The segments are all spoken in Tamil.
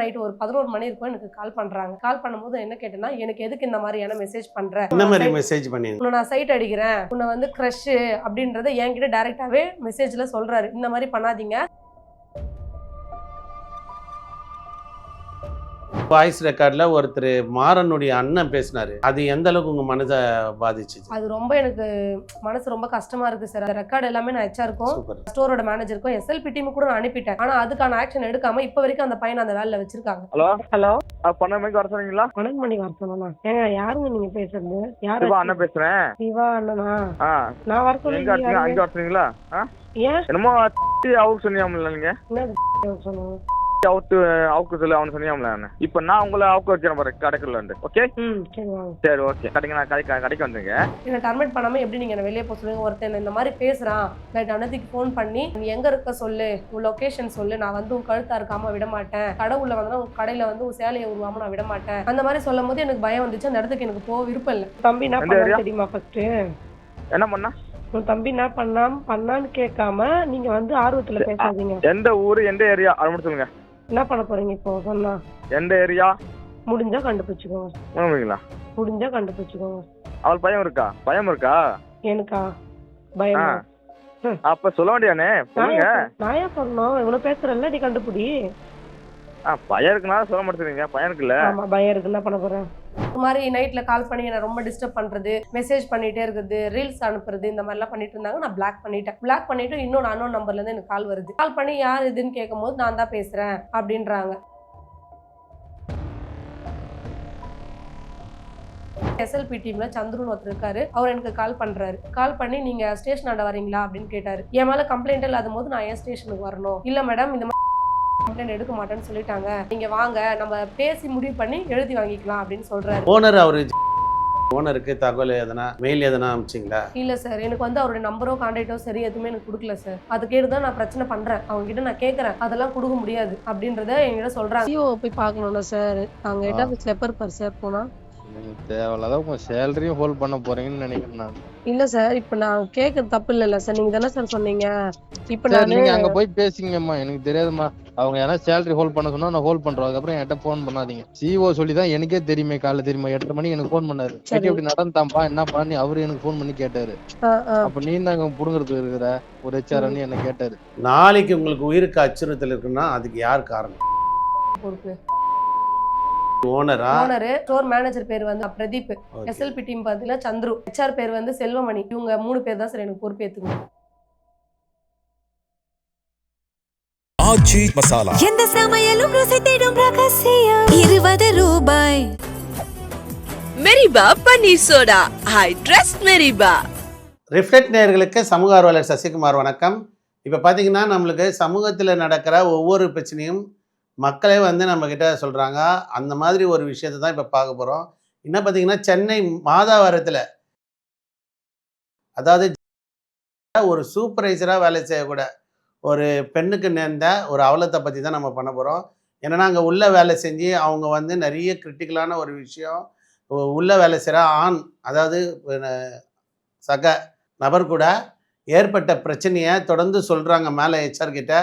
நைட் ஒரு 11 மணி இருக்கும் எனக்கு கால் பண்றாங்க. கால் பண்ணும்போது என்ன கேட்டேன்னா, எனக்கு எதுக்கு இந்த மாதிரியான மெசேஜ் பண்ற? என்ன மாதிரி மெசேஜ் பண்ணீங்க? உன்னை நான் சைட் அடிக்கிறேன், உன்னை வந்து க்ரஷ் அப்படின்றத என்கிட்ட டைரக்டாவே மெசேஜ்ல சொல்றாரு. இந்த மாதிரி பண்ணாதீங்க. வாய்ஸ் ரெக்கார்ட்ல ஒருத்தர் மாறனுடைய அண்ணன் பேசினாரு. அது எந்த அளவுக்கு உங்க மனதை பாதிச்சுச்சு? அது ரொம்ப எனக்கு மனசு ரொம்ப கஷ்டமா இருக்கு சார். ரெக்கார்டு எல்லாமே நான் HR-க்கும் ஸ்டோரோட மேனேஜருக்கும் SLP டீம் கூட நான் அனுப்பிட்டேன். ஆனா அதுக்கான ஆக்ஷன் எடுக்காம இப்ப வரைக்கும் அந்த பையன் அந்த வேலையில வச்சிருக்காங்க. ஹலோ 12 மணிக்கு வர சொன்னீங்களா? 12 மணிக்கு வர சொன்னா ஏங்க யாருங்க நீங்க பேசுறது? யாரு? சிவா அண்ணன் பேசுறேன். சிவா அண்ணனா? நான் வர சொன்னீங்க. அங்க வர சொன்னீங்களா? ஏன் என்னமோ அவுட் சொன்னியாமல நீங்க? என்ன சொன்னீங்க? அவுக்கு சொல்லி அவனு சொன்னியாமல. இப்ப நான் உங்களை அவுக்கு வச்சேன் பாரு கடைக்குள்ள இருந்து. ஓகே சரி ஓகே. கடைக்கு வந்துங்க. என்ன டர்மினேட் பண்ணாம எப்படி நீங்க வெளியே போக சொல்லுங்க? ஒருத்தன் இந்த மாதிரி பேசுறான், நைட் அன்னத்துக்கு ஃபோன் பண்ணி நீ எங்க இருக்க சொல்லு, உன் லொகேஷன் சொல்லு, நான் வந்து உன் கழுத்தா இருக்காம விட மாட்டேன், கடவுள வந்து உன் கடையில வந்து உன் சேலையை உருவாம நான் விட மாட்டேன், அந்த மாதிரி சொல்லும் போது எனக்கு பயம் வந்துச்சு. அந்த இடத்துக்கு எனக்கு போக விருப்பம் இல்லை. தம்பி நான் பண்ண தெரியுமா? ஃபர்ஸ்ட் என்ன பண்ணா? உன் தம்பி என்ன பண்ணான்னு கேட்காம நீங்க வந்து ஆர்வத்துல பேசாதீங்க. எந்த ஊரு எந்த ஏரியா அது மட்டும் சொல்லுங்க. என்ன பண்ண போறீங்க இப்போ சொன்னா? எந்த ஏரியா முடிஞ்சா கண்டுபிடிச்சுக்கோங்க. முடிஞ்சா கண்டுபிடிச்சுக்கோங்க. அவள் பயம் இருக்கா? எனக்கா பயம்? அப்ப சொல்ல வேண்டியானே. நான் ஏன் சொல்லணும்? இவ்வளவு பேசுறேன்ல, நீ கண்டுபிடி. பயம் இருக்குன்னா சொல்ல மாட்டேங்க. பயம் இருக்குல்ல? ஆமா பயம் இருக்கு. என்ன பண்ண போறேன்? இந்த மாதிரி நைட்ல கால் பண்ணி என்ன ரொம்ப டிஸ்டர்ப் பண்றது, மெசேஜ் பண்ணிட்டே இருக்குது, ரீல்ஸ் அனுப்புறது, இந்த மாதிரிலாம் பண்ணிட்டு இருந்தாங்க. நான் பிளாக் பண்ணிட்டு இன்னொரு அன்னோன் நம்பர்ல இருந்து எனக்கு கால் வருது. கால் பண்ணி யார் இதுன்னு கேட்கும் போது நான் தான் பேசுறேன் அப்படின்றாங்க. SLP டீம்ல சந்துருன்னு ஒருத்தர் இருக்காரு. அவர் எனக்கு கால் பண்றாரு. கால் பண்ணி நீங்க ஸ்டேஷன் ஆண்ட வரீங்களா அப்படின்னு கேட்டாரு. என் மேல கம்ப்ளைண்ட் இல்லாத போது நான் ஏன் ஸ்டேஷனுக்கு வரணும்? இல்ல மேடம் இந்த கம்ப்ளைண்ட் எடுக்க மாட்டேன்னு சொல்லிட்டாங்க, நீங்க வாங்க நம்ம பேசி முடிவு பண்ணி எழுதி வாங்கிக்கலாம் அப்படின்னு சொல்றாரு. ஓனருக்கு தகவல் எதனா மெயில் எதனா அனுப்பிச்சிங்களா? இல்ல சார், எனக்கு வந்து அவருடைய நம்பரோ கான்டாக்டோ சரி எதுவுமே எனக்கு கொடுக்கல சார். அது கேட்டுதான் நான் பிரச்சனை பண்றேன். அவங்க கிட்ட நான் கேட்கறேன், அதெல்லாம் கொடுக்க முடியாது அப்படின்றத என்கிட்ட சொல்றாங்க. CO போய் பார்க்கணும்ல சார். அங்க கிட்ட ஸ்லெப்பர் பர் சார் போனா தேவையில்லாத உங்க சேலரியும் ஹோல்ட் பண்ண போறீங்கன்னு நினைக்கிறேன் நான். இல்ல சார், இப்ப நான் கேட்கறது தப்பு இல்ல சார். நீங்க தானே சார் சொன்னீங்க. இப்ப நீங்க அங்க போய் பேசிங்கம்மா. எனக்கு தெரியாதுமா. அவங்க ஏன்னா சேலரி ஹோல்ட் பண்ண சொன்னா நான் ஹோல்ட் பண்றோம். அதுக்கப்புறம் என்கிட்ட போன் பண்ணாதீங்க. CEO சொல்லிதான் எனக்கே தெரியுமே. காலைல தெரியுமா 8:30 மணிக்கு எனக்கு போன் பண்ணாரு. இப்படி நடந்தாம்பா என்ன பண்ணி அவரு எனக்கு போன் பண்ணி கேட்டாரு. அப்ப நீ தான் புடுங்கிறது இருக்கிற ஒரு HR என்ன கேட்டாரு. நாளைக்கு உங்களுக்கு உயிருக்கு அச்சுறுத்தல் இருக்குன்னா அதுக்கு யார் காரணம்? பொறுப்பு ஓனரா? ஓனர். ஸ்டோர் மேனேஜர் பேர் வந்து பிரதீப். SLP டீம் பாத்தீங்கன்னா சந்துரு. HR பேர் வந்து செல்வமணி. இவங்க 3 பேர் தான் சார் எனக்கு பொறுப்பு ஏத்துக்கணும். ஆச்சி மசாலா எந்த சமையலும் ருசி தேடும் ரகசியம் 20 ரூபாய். Meriba panneer soda. I trust Meriba. Reflect நேயர்களுக்கு சமூக ஆர்வலர் சசிகுமார் வணக்கம். இப்போ பார்த்தீங்கன்னா நம்மளுக்கு சமூகத்தில் நடக்கிற ஒவ்வொரு பிரச்சனையும் மக்களே வந்து நம்மக்கிட்ட சொல்கிறாங்க. அந்த மாதிரி ஒரு விஷயத்தை தான் இப்போ பார்க்க போகிறோம். என்ன பார்த்தீங்கன்னா சென்னை மாதாவரத்தில், அதாவது ஒரு சூப்பர்வைசராக வேலை செய்யக்கூட ஒரு பெண்ணுக்கு நேர்ந்த ஒரு அவலத்தை பற்றி தான் நம்ம பண்ண போகிறோம். ஏன்னா அங்கே உள்ள வேலை செஞ்சு அவங்க வந்து நிறைய கிரிட்டிக்கலான ஒரு விஷயம், உள்ள வேலை செய்கிற ஆண், அதாவது சக நபர் கூட ஏற்பட்ட பிரச்சனையை தொடர்ந்து சொல்கிறாங்க மேலே HR கிட்ட.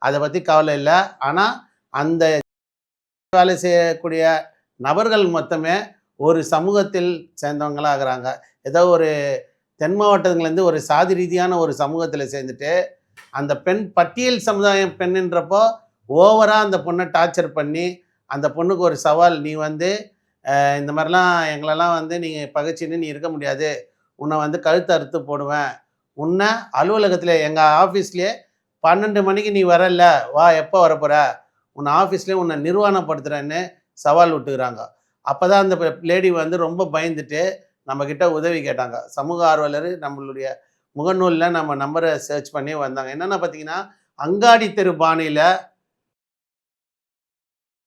அதை பற்றி கவலை இல்லை. ஆனால் அந்த வேலை செய்யக்கூடிய நபர்கள் மொத்தமே ஒரு சமூகத்தில் சேர்ந்தவங்களாகிறாங்க. ஏதோ ஒரு தென் மாவட்டங்கள்லேருந்து ஒரு சாதி ரீதியான ஒரு சமூகத்தில் சேர்ந்துட்டு அந்த பெண் பட்டியல் சமுதாயம் பெண்ணுன்றப்போ ஓவராக அந்த பொண்ணை டார்ச்சர் பண்ணி அந்த பொண்ணுக்கு ஒரு சவால், நீ வந்து இந்த மாதிரிலாம் எங்களெல்லாம் வந்து நீங்கள் பகைச்சின்னு நீ இருக்க முடியாது, உன்னை வந்து கழுத்து அறுத்து போடுவேன், உன்னை அலுவலகத்தில் எங்கள் ஆஃபீஸ்லேயே 12 மணிக்கு நீ வரல, வா எப்போ வரப்போகிற, உன்னை ஆஃபீஸ்லேயே உன்னை நிர்வாணப்படுத்துகிறேன்னு சவால் விட்டுக்கிறாங்க. அப்போ தான் அந்த லேடி வந்து ரொம்ப பயந்துட்டு நம்மக்கிட்ட உதவி கேட்டாங்க. சமூக ஆர்வலர் நம்மளுடைய முகநூலில் நம்ம நம்பரை சர்ச் பண்ணி வந்தாங்க. என்னென்னா பார்த்தீங்கன்னா அங்காடி தெரு பாணியில்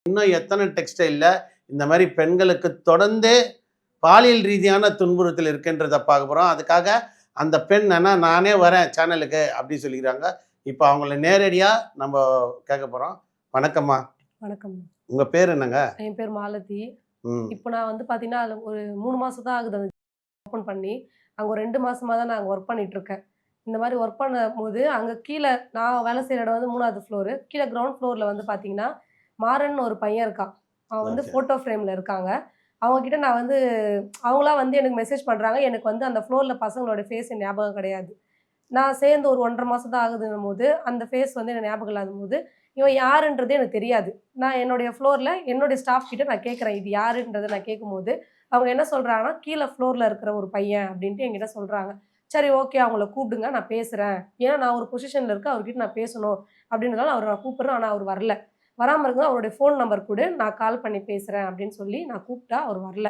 இன்னும் எத்தனை டெக்ஸ்டைலில் இந்த மாதிரி பெண்களுக்கு தொடர்ந்து பாலியல் ரீதியான துன்புறுத்தல் இருக்குன்றதை பார்க்க போகிறோம். அதுக்காக அந்த பெண் நானே வரேன் சேனலுக்கு அப்படி சொல்லிக்கிறாங்க. இப்போ அவங்கள நேரடியாக நம்ம கேட்க போகிறோம். வணக்கம்மா. வணக்கம். உங்கள் பேர் என்னங்க? என் பேர் மாலதி. இப்போ நான் வந்து பார்த்தீங்கன்னா அதில் ஒரு 3 மாதம் தான் ஆகுது அந்த ஓப்பன் பண்ணி. அங்கே ஒரு 2 மாதமாக தான் நான் அங்கே ஒர்க் பண்ணிகிட்ருக்கேன். இந்த மாதிரி ஒர்க் பண்ணும்போது அங்கே கீழே நான் வேலை செய்கிற இடம் வந்து 3வது ஃப்ளோரு. கீழே கிரவுண்ட் ஃப்ளோரில் வந்து பார்த்தீங்கன்னா மாறன் ஒரு பையன் இருக்கான். அவன் வந்து Okay. ஃபோட்டோ ஃப்ரேமில் இருக்காங்க. அவங்ககிட்ட நான் வந்து அவங்களா வந்து எனக்கு மெசேஜ் பண்ணுறாங்க. எனக்கு வந்து அந்த ஃப்ளோரில் பசங்களோட ஃபேஸ் ஞாபகம் கிடையாது. நான் சேர்ந்து ஒரு 1 1/2 மாதம் தான் ஆகுதுன்னும் போது, அந்த ஃபேஸ் வந்து எனக்கு ஞாபகம் இல்லாதபோது, இவன் யாருன்றதே எனக்கு தெரியாது. நான் என்னுடைய ஃப்ளோரில் என்னுடைய ஸ்டாஃப் கிட்ட நான் கேட்குறேன், இது யாருன்றத நான் கேட்கும்போது, அவங்க என்ன சொல்றாங்கன்னா, "கீழ ஃப்ளோரில் இருக்கிற ஒரு பையன்" அப்படின்ட்டு என்கிட்ட சொல்றாங்க. சரி ஓகே அவங்கள கூப்பிடுங்க நான் பேசுறேன். ஏன்னா நான் ஒரு பொசிஷன்ல இருக்கேன். அவர்கிட்ட நான் பேசணும் அப்படின்றதால அவர நான் கூப்பிடுறேன். ஆனா அவர் வரல. வராம இருக்கும்போது அவருடைய ஃபோன் நம்பர் குடு, நான் கால் பண்ணி பேசுறேன் அப்படின்னு சொல்லி நான் கூப்பிட்டா அவர் வரல.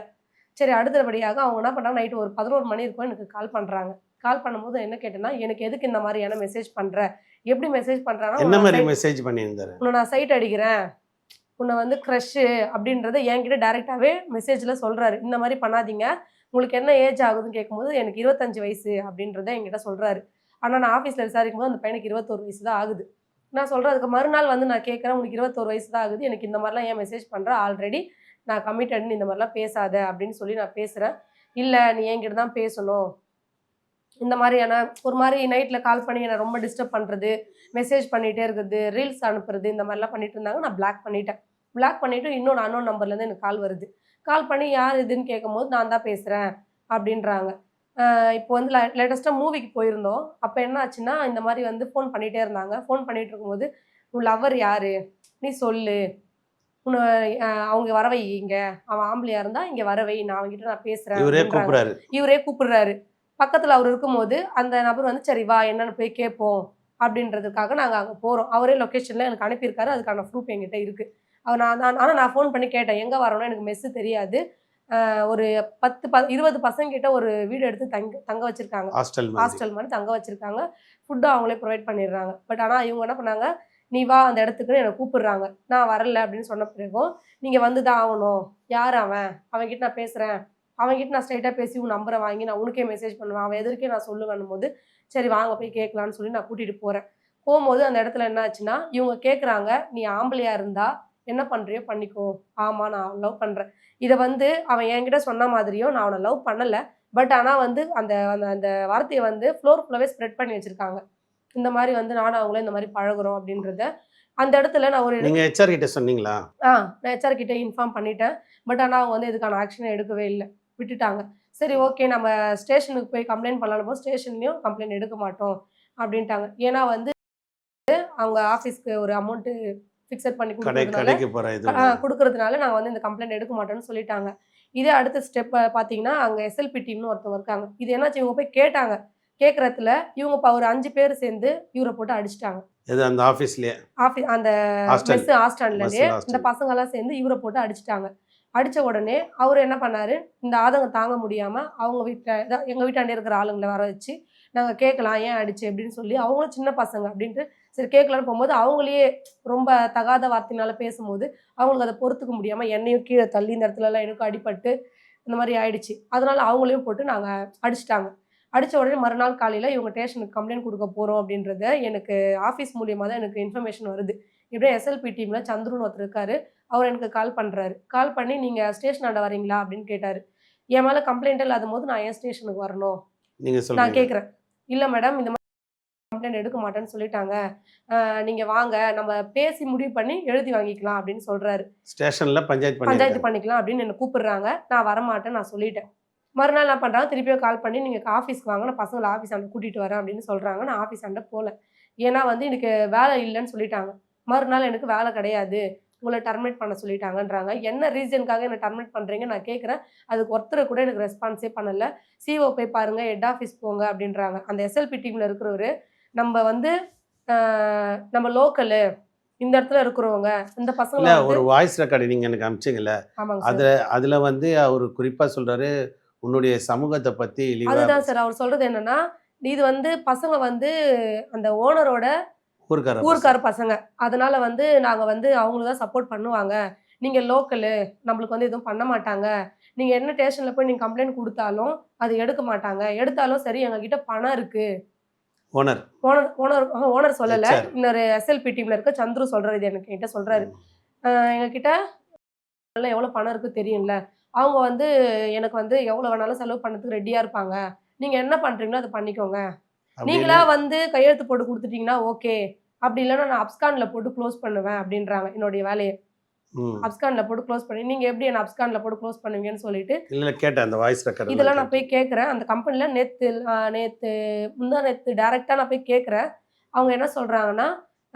சரி அடுத்தபடியாக அவங்க என்ன பண்றாங்க, நைட்டு ஒரு 11 மணி இருக்கும் எனக்கு கால் பண்றாங்க. கால் பண்ணும்போது என்ன கேட்டேன்னா, "எனக்கு எதுக்கு இந்த மாதிரியான மெசேஜ் பண்ற? எப்படி மெசேஜ் பண்றாங்கன்னா, என்ன மாதிரி மெசேஜ் பண்ணியிருந்தாரு? உன்னை நான் சைட் அடிக்கிறேன். உன்னை வந்து க்ரஷ்ஷு அப்படின்றத என்கிட்ட டைரெக்டாவே மெசேஜ்ல சொல்றாரு. இந்த மாதிரி பண்ணாதீங்க. உங்களுக்கு என்ன ஏஜ் ஆகுதுன்னு கேட்கும்போது, எனக்கு 25 வயசு அப்படின்றத என்கிட்ட சொல்றாரு. ஆனா நான் ஆஃபீஸ்ல விசாரிக்கும்போது அந்த பையனுக்கு 21 வயசு தான் ஆகுது. நான் சொல்றேன் அதுக்கு மறுநாள் வந்து நான் கேட்குறேன், "உனக்கு 21 வயசு தான் ஆகுது. எனக்கு இந்த மாதிரிலாம் ஏன் மெசேஜ் பண்ற? ஆல்ரெடி நான் கமிட்டட்ன்னு இந்த மாதிரிலாம் பேசாத" அப்படின்னு சொல்லி நான் பேசுறேன். "இல்ல நீ என்கிட்ட தான் பேசணும். இந்த மாதிரியான ஒரு மாதிரி நைட்ல கால் பண்ணி என்னை ரொம்ப டிஸ்டர்ப் பண்றது, மெசேஜ் பண்ணிட்டே இருக்கிறது, ரீல்ஸ் அனுப்புறது இந்த மாதிரிலாம் பண்ணிட்டு இருந்தாங்க. நான் பிளாக் பண்ணிட்டேன். பிளாக் பண்ணிட்டு இன்னொரு அன்னோன் நம்பர்லேருந்து எனக்கு கால் வருது. கால் பண்ணி யார் இதுன்னு கேட்கும்போது, "நான் தான் பேசுறேன்" அப்படின்றாங்க. இப்போ வந்து லேட்டஸ்ட்டா மூவிக்கு போயிருந்தோம். அப்ப என்ன ஆச்சுன்னா, இந்த மாரி வந்து ஃபோன் பண்ணிட்டே இருந்தாங்க. ஃபோன் பண்ணிட்டு இருக்கும்போது, "உன் லவ்வர் யாரு? நீ சொல்லு. உன்ன அவங்க வர வை இங்க. அவன் ஆம்பளையா இருந்தா இங்க வர வை. நான் அவன்கிட்ட நான் பேசுறேன்" இவரே அப்படின்றாங்க. கூப்பிடுறாரு. இவரே கூப்பிடுறாரு. பக்கத்துல அவரு இருக்கும்போது, அந்த நபர் வந்து, "சரி வா என்னன்னு போய் கேட்போம்" அப்படின்றதுக்காக நாங்க அங்க போறோம். அவரே லொகேஷன்ல எனக்கு அனுப்பியிருக்காரு. அதுக்கான ப்ரூஃப் என்கிட்ட இருக்கு. ஆனா நான் ஃபோன் பண்ணி கேட்டேன். எங்க வரணும்? எனக்கு மெஸ்ஸு தெரியாது. ஒரு 20 பசங்க கிட்ட ஒரு வீடு எடுத்து தங்க வச்சிருக்காங்க. ஹாஸ்டல் மாதிரி. ஹாஸ்டல் மாதிரி தங்க வச்சிருக்காங்க. ஃபுட்டும் அவங்களே ப்ரொவைட் பண்ணிடுறாங்க. பட் ஆனா இவங்க என்ன பண்ணாங்க, "நீ வா அந்த இடத்துக்குன்னு" என்ன கூப்பிடுறாங்க. நான் வரல அப்படின்னு சொன்ன பிறகும், "நீங்க வந்து தான் ஆகணும். யார் அவன்? அவன்கிட்ட நான் பேசுறேன். அவன்கிட்ட நான் ஸ்ட்ரெயிட்டா பேசி உன் நம்பரை வாங்கி நான் உனக்கே மெசேஜ் பண்ணுவேன். அவன் எதிர்க்கே நான் சொல்லுவேன்னும் போது, சரி வாங்க போய் கேட்கலான்னு சொல்லி நான் கூட்டிட்டு போறேன். போம்போது அந்த இடத்துல என்ன ஆச்சுன்னா, இவங்க கேட்குறாங்க, "நீ ஆம்பளையா இருந்தா என்ன பண்றியோ பண்ணிக்கோ." ஆமா நான் அவன லவ் பண்றேன். இத வந்து அவன் என்கிட்ட சொன்ன மாதிரியும் நான் அவன லவ் பண்ணல. பட் ஆனா வந்து அந்த அந்த அந்த வார்த்தைய வந்து ஃப்ளோர் ஃபுல்லாவே ஸ்ப்ரெட் பண்ணி வச்சிருக்காங்க. இந்த மாரி வந்து நானும் அவங்களும் இந்த மாரி பழகுறோம் அப்படின்றத. அந்த இடத்துல நான் ஒரு நீங்க ஹெச்ஆர் கிட்ட சொன்னீங்களா? நான் ஹெச்ஆர் கிட்ட இன்ஃபார்ம் பண்ணிட்டேன். பட் ஆனா அவங்க வந்து இதுக்கான ஆக்ஷன் எடுக்கவே இல்ல. விட்டுட்டாங்க. சரி ஓகே நம்ம ஸ்டேஷனுக்கு போய் கம்ப்ளைண்ட் பண்ணலாம்னு ஸ்டேஷன்லயும் கம்ப்ளைண்ட் எடுக்க மாட்டோம் அப்படின்ட்டாங்க. ஏன்னா வந்து அவங்க ஆஃபீஸ்க்கு ஒரு அமௌண்ட் ஃபிக்ஸட் பண்ணி கடைக்கு போற இது. குடுக்குறதுனால நாங்க வந்து இந்த கம்ப்ளைண்ட் எடுக்க மாட்டோம்னு சொல்லிட்டாங்க. இதே அடுத்த ஸ்டெப் பார்த்தீங்கன்னா, அங்க எஸ்எல்பி டீம்னு ஒருத்தவங்க இருக்காங்க. இது என்னாச்சு இவங்க போய் கேட்டாங்க. கேட்கறதுல இவங்க ஒரு 5 பேர் சேர்ந்து இவர போட்டு அடிச்சுட்டாங்க. எது அந்த ஆபீஸ்லயே? அந்த ஹாஸ்டல். மெஸ் ஹாஸ்டல்லேயே இந்த பசங்கலாம் சேர்ந்து இவர போட்டு அடிச்சுட்டாங்க. அடிச்ச உடனே அவரு என்ன பண்ணாரு, இந்த ஆதங்கம் தாங்க முடியாம அவங்க எங்க வீட்டாண்ட இருக்கிற ஆளுங்கள வர வச்சு, நாங்க கேட்கலாம் ஏன் அடிச்ச அப்படின்னு சொல்லி, அவங்களும் சின்ன பசங்க அப்படின்ட்டு சரி கேட்கலான்னு போகும்போது, அவங்களையே ரொம்ப தகாத வார்த்தையினால பேசும்போது, அவங்களுக்கு அத பொறுத்துக்க முடியாம என்னையும் கீழ தள்ளி இந்த இடத்துலலாம் எனக்கும் அடிபட்டு, இந்த மாரி ஆயிடுச்சு. அதனால அவங்களையும் போட்டு நாங்க அடிச்சுட்டாங்க. அடிச்ச உடனே மறுநாள் காலையில இவங்க ஸ்டேஷனுக்கு கம்ப்ளைண்ட் குடுக்க போறோம் அப்படின்றத எனக்கு ஆஃபீஸ் மூலியமா தான் எனக்கு இன்ஃபர்மேஷன் வருது. இப்படியே எஸ்எல்பி டீம்ல சந்துருன்னு ஒருத்தர் இருக்காரு. அவர் எனக்கு கால் பண்றாரு. கால் பண்ணி "நீங்க ஸ்டேஷனாண்ட வரீங்களா?" அப்படின்னு கேட்டாரு. என் மேல கம்ப்ளைண்ட் இல்லாதபோது நான் ஏன் ஸ்டேஷனுக்கு வரணும்? நீங்க நான் சொல்றீங்க. கேட்கிறேன். "இல்ல மேடம் இந்த மாதிரி கம்ப்ளைண்ட் எடுக்க மாட்டேன்னு சொல்லிட்டாங்க. நீங்க வாங்க நம்ம பேசி முடிவு பண்ணி எழுதி வாங்கிக்கலாம்" அப்படின்னு சொல்றாரு. ஸ்டேஷன்ல பஞ்சாயத்து பஞ்சாயத்து பண்ணிருக்காங்க. பண்ணிக்கலாம் அப்படின்னு என்ன கூப்பிடுறாங்க. நான் வரமாட்டேன்னு நான் சொல்லிட்டேன். மறுநாள் என்ன பண்றாங்க, திருப்பியும் கால் பண்ணி "நீங்க ஆஃபீஸ்க்கு வாங்க. நான் பசங்கள ஆஃபீஸாண்ட கூட்டிட்டு வரேன்" அப்படின்னு சொல்றாங்க. நான் ஆஃபீஸாண்ட போல. ஏன்னா வந்து எனக்கு வேலை இல்லன்னு சொல்லிட்டாங்க. மறுநாள் எனக்கு வேலை கிடையாது. உங்கள டெர்மினேட் பண்ண சொல்லிட்டாங்கன்றாங்க. என்ன ரீசனுக்காக என்ன டெர்மினேட் பண்றீங்கன்னு நான் கேட்கிறேன். அதுக்கு ஒருத்தர் கூட எனக்கு ரெஸ்பான்ஸே பண்ணல. சிஓ போய் பாருங்க, ஹெட் ஆஃபீஸ் போங்க அப்படின்றாங்க. அந்த எஸ்எல்பி டீம்ல இருக்கிறவரு, நம்ம வந்து நம்ம லோக்கலு இந்த இடத்துல இருக்கிறவங்க, இந்த பசங்கள இல்ல வந்து ஒரு வாய்ஸ் ரெக்கார்டு நீங்க எனக்கு அனுப்பிச்சீங்கல்ல, ஆமாங்க அதுல சார். அதுல வந்து அவரு குறிப்பா சொல்றாரு, உன்னுடைய சமூகத்தை பத்தி இழிவா அதுதான் சார் அவர் சொல்றது என்னன்னா, இது வந்து பசங்க வந்து அந்த ஓனரோட ஊர்க்கார ஊர்க்கார பசங்க. அதனால வந்து நாங்க வந்து அவங்களுக்கு தான் சப்போர்ட் பண்ணுவாங்க. நீங்க லோக்கலு, நம்மளுக்கு வந்து எதுவும் பண்ண மாட்டாங்க. நீங்க என்ன ஸ்டேஷன்ல போய் நீங்க கம்ப்ளைண்ட் குடுத்தாலும், அது எடுக்க மாட்டாங்க. எடுத்தாலும் சரி எங்ககிட்ட பணம் இருக்கு. ஓனர். ஓனர் ஓனர் ஓனர் சொல்லல. ஹெச்ஆர். இன்னொரு எஸ்எல்பி டீம்ல இருக்க சந்துரு சொல்றாரு. இது எனக்கு என்கிட்ட சொல்றாரு. எங்ககிட்ட எவ்வளோ பணம் இருக்கு தெரியும்ல. அவங்க வந்து எனக்கு வந்து எவ்வளோ வேணாலும் செலவு பண்ணதுக்கு ரெடியா இருப்பாங்க. நீங்க என்ன பண்றீங்களோ அத பண்ணிக்கோங்க. அப்படின்னு நீங்களா வந்து கையெழுத்து போட்டு குடுத்துட்டீங்கன்னா ஓகே. அப்படி இல்லன்னா நான் அப்ஸ்கான்ல போட்டு க்ளோஸ் பண்ணுவேன் அப்படின்றாங்க என்னுடைய வேலைய. அப்ஸ்கான்ல போட்டு க்ளோஸ் பண்ணி நீங்கள் எப்படி என்ன அப்ஸ்கான்ல போட்டு க்ளோஸ் பண்ணுவீங்கன்னு சொல்லிட்டு இல்லை கேட்டேன் அந்த வாய்ஸ் ரெக்கார்டு இதெல்லாம் நான் போய் கேட்குறேன். அந்த கம்பெனியில் நேற்று முந்தா நேற்று டேரெக்டாக நான் போய் கேட்குறேன். அவங்க என்ன சொல்கிறாங்கன்னா,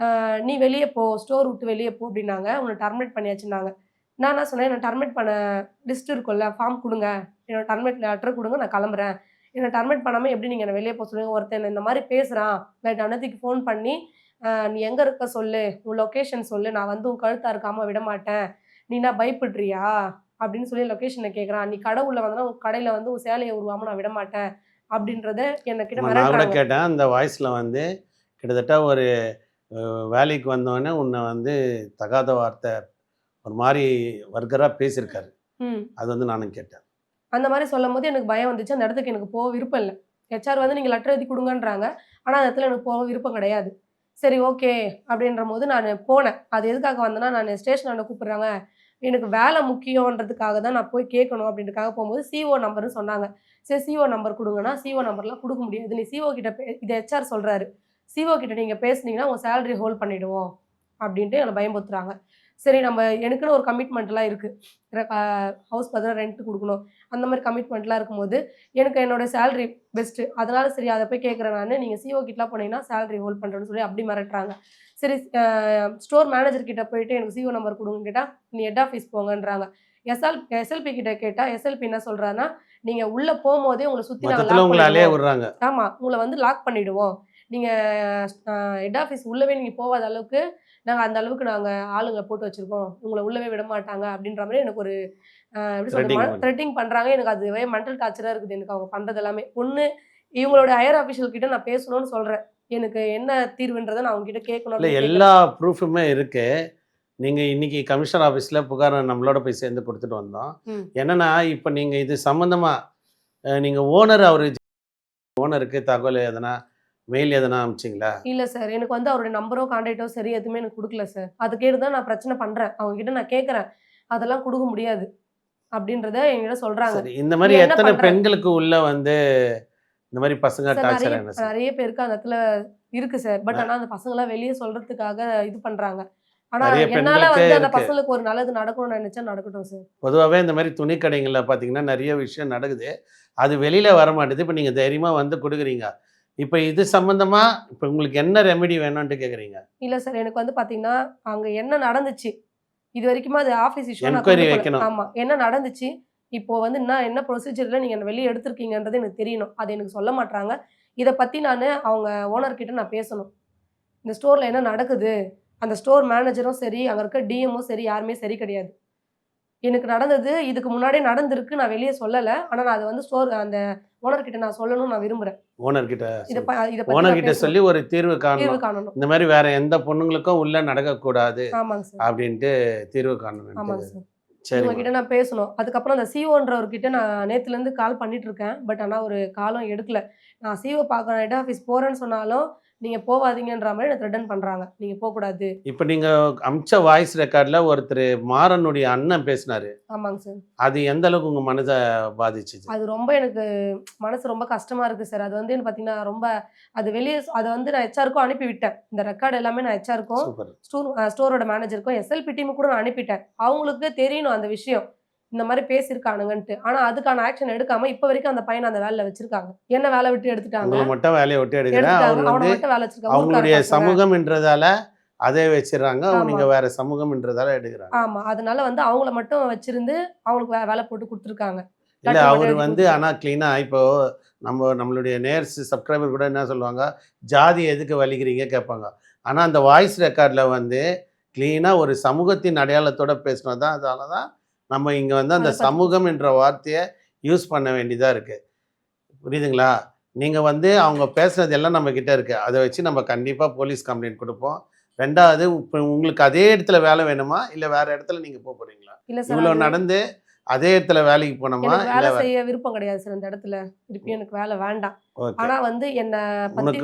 நீ வெளியே போ, ஸ்டோர் விட்டு வெளியே போ அப்படின்னாங்க. உன்னை டர்மினேட் பண்ணியாச்சுன்னாங்க. நான் என்ன சொன்னேன், என்னை டர்மினேட் பண்ண லிஸ்ட் இருக்கும்ல, ஃபார்ம் கொடுங்க, என்னோட டர்மினேட் லெட்டர் கொடுங்க, நான் கிளம்புறேன். என்னை டர்மினேட் பண்ணாமல் எப்படி நீங்கள் என்னை வெளியே போக சொல்லுங்கள். ஒருத்தன் இந்த மாதிரி பேசுகிறான், நைட் அன்னத்துக்கு ஃபோன் பண்ணி நீ எங்கே இருக்க சொல்லு, உன் லொக்கேஷன் சொல்லு, நான் வந்து உன் கழுத்தா இருக்காமல் விட மாட்டேன், நீ என்ன பயப்படுறியா அப்படின்னு சொல்லி லொக்கேஷனை கேட்குறான். நீ கடவுளில் வந்தனா உன் கடையில் வந்து உன் சேலையை உருவாமல் நான் விட மாட்டேன் அப்படின்றத என்கிட்ட நான் கூட கேட்டேன். அந்த வாய்ஸில் வந்து கிட்டத்தட்ட ஒரு வேலைக்கு வந்தோடனே உன்னை வந்து தகாத வார்த்தை ஒரு மாதிரி வர்க்கராக பேசியிருக்காரு. அது வந்து நானும் கேட்டேன். அந்த மாதிரி சொல்லும் போது எனக்கு பயம் வந்துச்சு. அந்த இடத்துக்கு எனக்கு போக விருப்பம் இல்லை. ஹெச்ஆர் வந்து நீங்கள் லெட்டர் எழுதி கொடுங்கன்றாங்க, ஆனால் அந்த இடத்துல எனக்கு போக விருப்பம் கிடையாது. சரி ஓகே அப்படின்ற போது நான் போனேன். அது எதுக்காக வந்தேன்னா, நான் ஸ்டேஷனில் கூப்பிட்றாங்க, எனக்கு வேலை முக்கியன்றதுக்காக தான் நான் போய் கேட்கணும் அப்படின்றதுக்காக போகும்போது சிஓ நம்பர்னு சொன்னாங்க. சரி சிஓ நம்பர் கொடுங்கன்னா, சிஓ நம்பர்லாம் கொடுக்க முடியாது, நீ சிஓ கிட்ட இதை ஹெச்ஆர் சொல்கிறாரு, சிஓ கிட்ட நீங்கள் பேசுனீங்கன்னா உங்கள் சேலரி ஹோல்ட் பண்ணிவிடுவோம் அப்படின்ட்டு என்னை பயமுறுத்துறாங்க. சரி நம்ம எனக்குன்னு ஒரு கமிட்மெண்ட்லாம் இருக்குது, ஹவுஸ் பார்த்தீங்கன்னா ரெண்ட் கொடுக்கணும், அந்த மாதிரி கமிட்மெண்ட்லாம் இருக்கும்போது எனக்கு என்னோடய சேலரி பெஸ்ட்டு. அதனால் சரி அதை போய் கேட்குறேன் நான். நீங்கள் சிஓ கிட்டலாம் போனீங்கன்னா சேலரி ஹோல்ட் பண்ணுறேன்னு சொல்லி அப்படி மிரட்டுறாங்க. சரி ஸ்டோர் மேனேஜர் கிட்ட போயிட்டு எனக்கு சிஓ நம்பர் கொடுங்கன்னு கேட்டால் நீ ஹெட் ஆஃபீஸ் போங்கன்றாங்க. எஸ்எல்பி கிட்ட கேட்டால் எஸ்எல்பி என்ன சொல்கிறாருன்னா, நீங்கள் உள்ளே போகும்போதே உங்களை சுற்றி விடுறாங்க. ஆமாம், உங்களை வந்து லாக் பண்ணிவிடுவோம், நீங்கள் ஹெட் ஆஃபீஸ் உள்ளவே நீங்கள் போகாத அளவுக்கு நாங்கள் அந்த அளவுக்கு நாங்கள் ஆளுங்களை போட்டு வச்சுருக்கோம், உங்களை உள்ளவே விட மாட்டாங்க அப்படின்ற மாதிரி எனக்கு ஒரு எப்படி சொல்கிறது த்ரெட்டிங் பண்ணுறாங்க. எனக்கு அதுவே மென்டல் டார்ச்சராக இருக்குது. எனக்கு அவங்க பண்ணுறது எல்லாமே ஒன்று, இவங்களோட ஹையர் ஆஃபீஷியல் கிட்ட நான் பேசணும்னு சொல்கிறேன், எனக்கு என்ன தீர்வுன்றதை நான் அவங்க கிட்ட கேட்கணும். இல்லை எல்லா ப்ரூஃபுமே இருக்குது. நீங்கள் இன்றைக்கி கமிஷனர் ஆஃபீஸில் புகார் நம்மளோட போய் சேர்ந்து கொடுத்துட்டு வந்தோம். என்னென்னா இப்போ நீங்கள் இது சம்மந்தமாக நீங்கள் ஓனருக்கு தகவல் எதனா மெயில் எதனா அனுப்பிச்சிங்களா? இல்லை சார், எனக்கு வந்து அவருடைய நம்பரோ கான்டாக்டோ சரி எதுவுமே எனக்கு கொடுக்கல சார். அது கேட்டு தான் நான் பிரச்சனை பண்ணுறேன். அவங்க கிட்ட நான் கேட்குறேன், அதெல்லாம் கொடுக்க முடியாது அப்படின்றத என்கிட்ட சொல்கிறாங்க. இந்த மாதிரி எத்தனை பெண்களுக்கு உள்ள வந்து இந்த மாதிரி பசங்க டார்ச்சர் நிறைய பேருக்கு அந்த இடத்துல இருக்கு சார். பட் ஆனால் அந்த பசங்களாம் வெளியே சொல்கிறதுக்காக இது பண்ணுறாங்க. ஆனால் என்னால் வந்து அந்த பசங்களுக்கு ஒரு நல்லது நடக்கணும்னு நினச்சா நடக்கட்டும் சார். பொதுவாகவே இந்த மாதிரி துணி கடைகளில் பார்த்தீங்கன்னா நிறைய விஷயம் நடக்குது, அது வெளியில் வர மாட்டேது. இப்போ நீங்கள் தைரியமாக வந்து கொடுக்குறீங்க. இப்போ இது சம்மந்தமாக இப்போ உங்களுக்கு என்ன ரெமெடி வேணும்னு கேட்குறீங்க? இல்லை சார், எனக்கு வந்து பார்த்தீங்கன்னா அங்கே என்ன நடந்துச்சு இது வரைக்குமா அது ஆஃபீஸ் இஷ்யூ என்கொயரி வைக்கணும். ஆமாம், என்ன நடந்துச்சு, இப்போ வந்து என்ன ப்ரொசீஜரில் நீங்கள் என்ன வெளியே எடுத்திருக்கீங்கன்றது எனக்கு தெரியணும். அது எனக்கு சொல்ல மாட்டாங்க. இதை பற்றி நான் அவங்க ஓனர்கிட்ட நான் பேசணும். இந்த ஸ்டோரில் என்ன நடக்குது, அந்த ஸ்டோர் மேனேஜரும் சரி அங்கே இருக்க டிஎம்மும் சரி யாருமே சரி கிடையாது. எனக்கு நடந்தது இதுக்கு முன்னாடியே நடந்திருக்கு, நான் வெளியே சொல்லலை. ஆனால் நான் அதை வந்து அந்த ஓனர்கிட்ட நான் சொல்லணும்னு நான் விரும்புகிறேன். ஓனர்கிட்ட சொல்லி ஒரு தீர்வு காணணும். இந்த மாதிரி வேற எந்த பொண்ணுங்களுக்கும் உள்ள நடக்கக்கூடாது அப்படின்ட்டு தீர்வு காணணும். ஆமாங்க சார், சரி உங்ககிட்ட நான் பேசணும். அதுக்கப்புறம் அந்த சிஓன்றவர்கிட்ட நான் நேற்றுலேருந்து கால் பண்ணிட்டு இருக்கேன். பட் ஆனால் ஒரு காலம் எடுக்கல. நான் சிஓ பார்க்குறேன், ஹெட் ஆஃபீஸ் போகிறேன்னு சொன்னாலும் நீங்கள் போகாதீங்கன்ற மாதிரி எனக்கு த்ரெட்டன் பண்ணுறாங்க, நீங்கள் போகக்கூடாது. இப்போ நீங்கள் அமிச்ச வாய்ஸ் ரெக்கார்டில் ஒருத்தர் மாறனுடைய அண்ணன் பேசினாரு. ஆமாங்க சார். அது எந்த அளவுக்கு உங்கள் மனதை பாதிச்சிச்சு? அது ரொம்ப எனக்கு மனசு ரொம்ப கஷ்டமாக இருக்குது சார். அது வந்து பார்த்தீங்கன்னா ரொம்ப அது வெளியே அதை வந்து நான் ஹெச்ஆருக்கும் அனுப்பி விட்டேன். இந்த ரெக்கார்டு எல்லாமே நான் ஹெச்ஆருக்கும் ஸ்டோரோட மேனேஜருக்கும் எஸ்எல்பி டீமுக்கு கூட நான் அனுப்பிட்டேன். அவங்களுக்கு தெரியணும் அந்த விஷயம் இந்த மாதிரி பேசியிருக்கானுங்கன்ட்டு. ஆனால் அதுக்கான ஆக்ஷன் எடுக்காம இப்போ வரைக்கும் அந்த பையனை அந்த வேலையில் வச்சிருக்காங்க. என்ன வேலை விட்டு எடுத்துட்டாங்க, மட்டும் வேலையை விட்டு எடுக்கிறாங்க. அவங்களுடைய சமூகம்ன்றதால அதே வச்சிடறாங்க, அவங்க வேற சமூகம்ன்றதால எடுக்கிறாங்க. ஆமா, அதனால வந்து அவங்கள மட்டும் வச்சிருந்து அவங்களுக்கு வேலை போட்டு கொடுத்துருக்காங்க. இல்லை அவர் வந்து ஆனால் கிளீனாக இப்போ நம்மளுடைய நேர்ஸ் சப்ஸ்கிரைபர் கூட என்ன சொல்லுவாங்க, ஜாதி எதுக்கு வலிக்கிறீங்க கேட்பாங்க. ஆனால் அந்த வாய்ஸ் ரெக்கார்டில் வந்து கிளீனாக ஒரு சமூகத்தின் அடையாளத்தோடு பேசினது தான். அதனால தான் நம்ம இங்கே வந்து அந்த சமூகம் என்ற வார்த்தையை யூஸ் பண்ண வேண்டியதாக இருக்குது. புரியுதுங்களா? நீங்கள் வந்து அவங்க பேசுனது எல்லாம் நம்மக்கிட்ட இருக்குது, அதை வச்சு நம்ம கண்டிப்பாக போலீஸ் கம்ப்ளைண்ட் கொடுப்போம். ரெண்டாவது, இப்போ உங்களுக்கு அதே இடத்துல வேலை வேணுமா இல்லை வேறு இடத்துல நீங்கள் போக போகிறீங்களா? இவ்வளோ நடந்து அதே இடத்துல வேலைக்கு போனோமா? வேலை செய்ய விருப்பம் கிடையாது சார் அந்த இடத்துல, திருப்பி எனக்கு வேலை வேண்டாம். ஆனா வந்து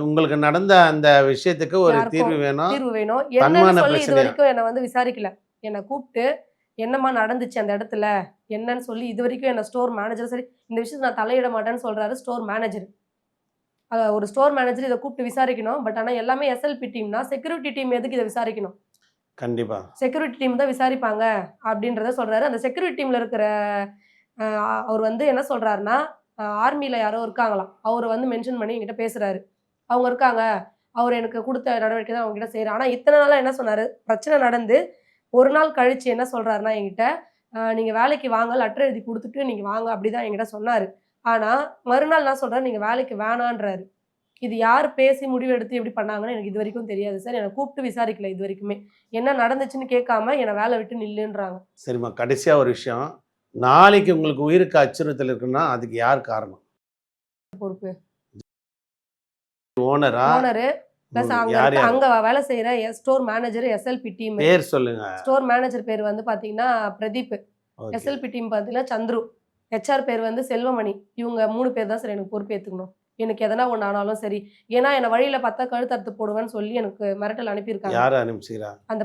உங்களுக்கு நடந்த அந்த விஷயத்துக்கு ஒரு தீர்வு வேணும். என்னன்னு சொல்லி இது வரைக்கும் என்னை வந்து விசாரிக்கல. என்னை கூப்பிட்டு என்னம்மா நடந்துச்சு அந்த இடத்துல என்னன்னு சொல்லி இது வரைக்கும் என்ன ஸ்டோர் மேனேஜர் சரி இந்த விஷயத்தை நான் தலையிட மாட்டேன்னு சொல்றாரு ஸ்டோர் மேனேஜர். ஒரு ஸ்டோர் மேனேஜர் இதை கூப்பிட்டு விசாரிக்கணும். பட் ஆனால் எல்லாமே எஸ்எல்பி டீம்னா செக்யூரிட்டி டீம் எதுக்கு இதை விசாரிக்கணும்? கண்டிப்பா செக்யூரிட்டி டீம் தான் விசாரிப்பாங்க அப்படின்றத சொல்றாரு. அந்த செக்யூரிட்டி டீம்ல இருக்கிற அவர் வந்து என்ன சொல்றாருன்னா, ஆர்மியில யாரோ இருக்காங்களாம். அவரை வந்து மென்ஷன் பண்ணி என்கிட்ட பேசுறாரு. அவங்க இருக்காங்க. அவர் எனக்கு கொடுத்த நடவடிக்கை தான் அவங்ககிட்ட செய்றேன். ஆனா இத்தனை நாளா என்ன சொன்னாரு, பிரச்சனை நடந்து ஒரு நாள் கழிச்சு என்ன சொல்றாருன்னா என்கிட்ட, நீங்க வேலைக்கு வாங்க, லெட்டர் எழுதி குடுத்துட்டு நீங்க வாங்க அப்படிதான் என்கிட்ட சொன்னாரு. ஆனா மறுநாள் நான் சொல்றேன், நீங்க வேலைக்கு வேணான்றாரு. இது யார் பேசி முடிவு எடுத்து எப்படி பண்ணாங்கன்னு எனக்கு இது வரைக்கும் தெரியாது சார். என்னை கூப்பிட்டு விசாரிக்கல இது வரைக்குமே. என்ன நடந்துச்சுன்னு கேட்காம என்னை வேலை விட்டு நில்லுன்றாங்க. சரிம்மா, கடைசியா ஒரு விஷயம். நாளைக்கு உங்களுக்கு உயிருக்கு அச்சுறுத்தல் இருக்குன்னா அதுக்கு யார் காரணம்? பொறுப்பு ஓனரா? ஓனரு பிளஸ் அங்க வேலை செய்யற ஸ்டோர் மேனேஜர், எஸ்எல்பி டீம். பேர் சொல்லுங்க. ஸ்டோர் மேனேஜர் பேர் வந்து பாத்தீங்கன்னா பிரதீப். எஸ்எல்பி டீம் பாத்தீங்கன்னா சந்துரு. ஹெச்ஆர் பேர் வந்து செல்வமணி. இவங்க 3 பேர் தான் சார் எனக்கு பொறுப்பு ஏத்துக்கணும். எனக்கு எதனா ஒன்று ஆனாலும் சரி. ஏன்னா என்னை வழியில பார்த்தா கழுத்தறுத்து போடுவேன்னு சொல்லி எனக்கு மிரட்டல் அனுப்பியிருக்காங்க. யார் அனுப்பிச்சுக்கிறா? அந்த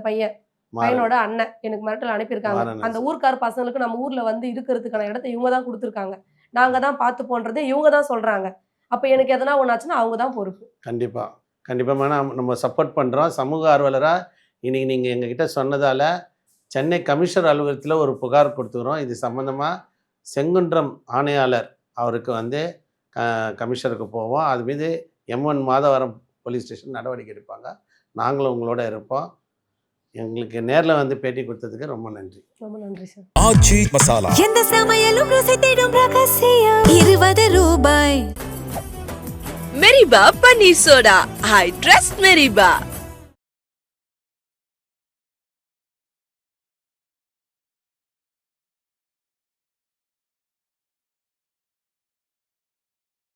பையனோட அண்ணன் எனக்கு மிரட்டல் அனுப்பியிருக்காங்க. அந்த ஊர்க்கார பசங்களுக்கு நம்ம ஊர்ல வந்து இருக்கிறதுக்கான இடத்த இவங்க தான் கொடுத்துருக்காங்க. நாங்க தான் பார்த்து போன்றது இவங்க தான் சொல்றாங்க. அப்ப எனக்கு எதனா ஒன்று ஆச்சுன்னா அவங்க தான் பொறுப்பு. கண்டிப்பா கண்டிப்பாக நம்ம சப்போர்ட் பண்ணுறோம். சமூக ஆர்வலராக இன்னைக்கு நீங்கள் எங்ககிட்ட சொன்னதால் சென்னை கமிஷனர் அலுவலகத்தில் ஒரு புகார் கொடுத்துக்கிறோம். இது சம்மந்தமாக செங்குன்றம் ஆணையாளர் அவருக்கு வந்து கமிஷனருக்கு போவோம். அது மீது M1 மாதவரம் போலீஸ் ஸ்டேஷன் நடவடிக்கை எடுப்பாங்க. நாங்களும் உங்களோட இருப்போம். எங்களுக்கு நேரில் வந்து பேட்டி கொடுத்ததுக்கு ரொம்ப நன்றி. ரொம்ப நன்றி சார். ஆச்சி மசாலா. எந்த சமையலும் ருசி தேடும் ரகசியம். 20 ரூபாய். Meriba panneer soda. I trust மெரிபா.